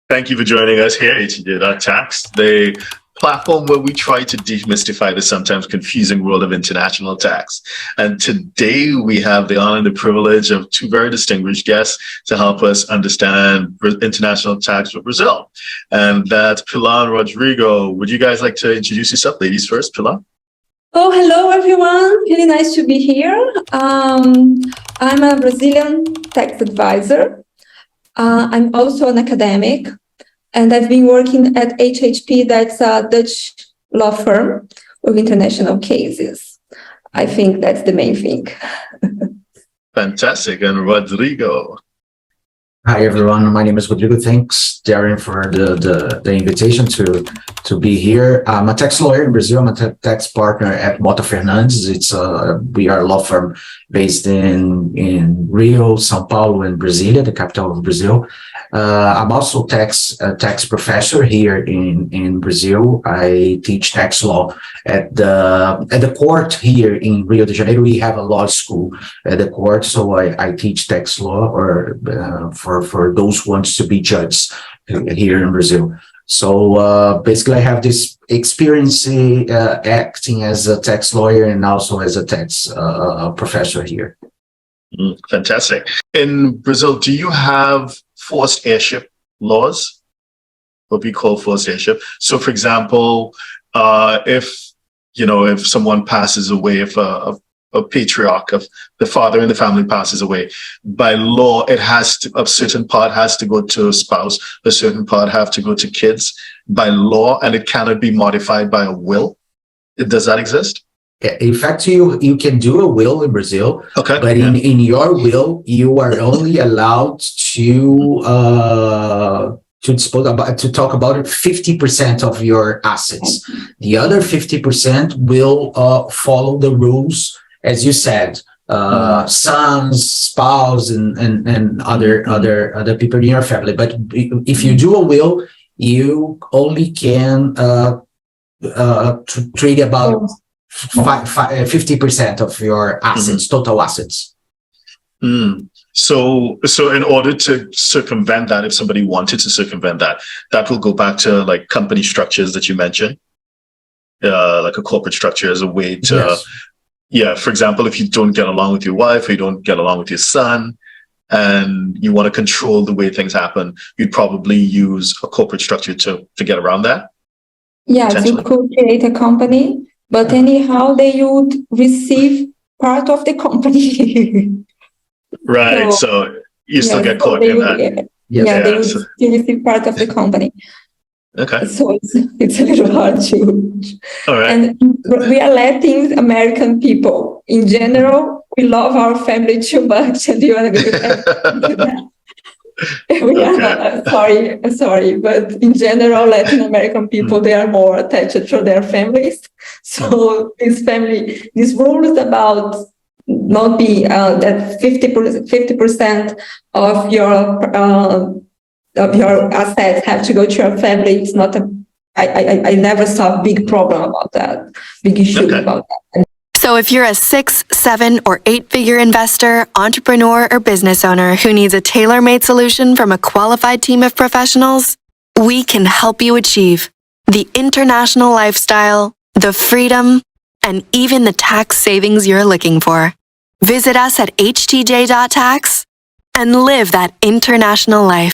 Thank you for joining us here at Tax, the platform where we try to demystify the sometimes confusing world of international tax. And today we have the honor and the privilege of two very distinguished guests to help us understand international tax for Brazil. And that's Pilar and Rodrigo. Would you guys like to introduce yourself? Ladies first, Pilar. Oh, hello, everyone. Really nice to be here. I'm a Brazilian tax advisor. I'm also an academic, and I've been working at HHP, that's a Dutch law firm with international cases. I think that's the main thing. Fantastic. And Rodrigo. Hi, everyone. My name is Rodrigo. Thanks, Darren, for the invitation to be here. I'm a tax lawyer in Brazil. I'm a tax partner at Mota Fernandes. We are a law firm based in Rio, São Paulo, and Brasilia, the capital of Brazil. I'm also a tax professor here in Brazil. I teach tax law at the court here in Rio de Janeiro. We have a law school at the court, so I teach tax law for those who want to be judges here in Brazil. So basically, I have this experience acting as a tax lawyer and also as a tax professor here. Fantastic. In Brazil, do you have forced heirship laws? What we call forced heirship. So, for example, if someone passes away, if a patriarch of the father in the family passes away, by law, a certain part has to go to a spouse, a certain part have to go to kids by law, and it cannot be modified by a will. Does that exist? In fact, you can do a will in Brazil, okay, but in your will, you are only allowed to talk about 50% of your assets. The other 50% will follow the rules, as you said, sons, spouse, and other people in your family. But if you do a will, you only can treat about 50% of your assets, total assets. So in order to circumvent that, if somebody wanted to circumvent that, that will go back to like company structures that you mentioned, like a corporate structure as a way to, yes. Yeah, for example, if you don't get along with your wife or you don't get along with your son and you want to control the way things happen, you'd probably use a corporate structure to get around that? Yes, you could create a company, but anyhow, they would receive part of the company. Right, so you still get caught in that. They would still receive part of the company. Okay. So it's a little hard to. All right. And we are Latin American people. In general, we love our family too much, and you want to be sorry, but in general, Latin American people, they are more attached to their families. So this rule is about not be that 50% of your assets have to go to your family. It's not I never saw a big problem about that, big issue about that. So if you're a 6, 7, or 8-figure investor, entrepreneur, or business owner who needs a tailor-made solution from a qualified team of professionals, we can help you achieve the international lifestyle, the freedom, and even the tax savings you're looking for. Visit us at htj.tax and live that international life.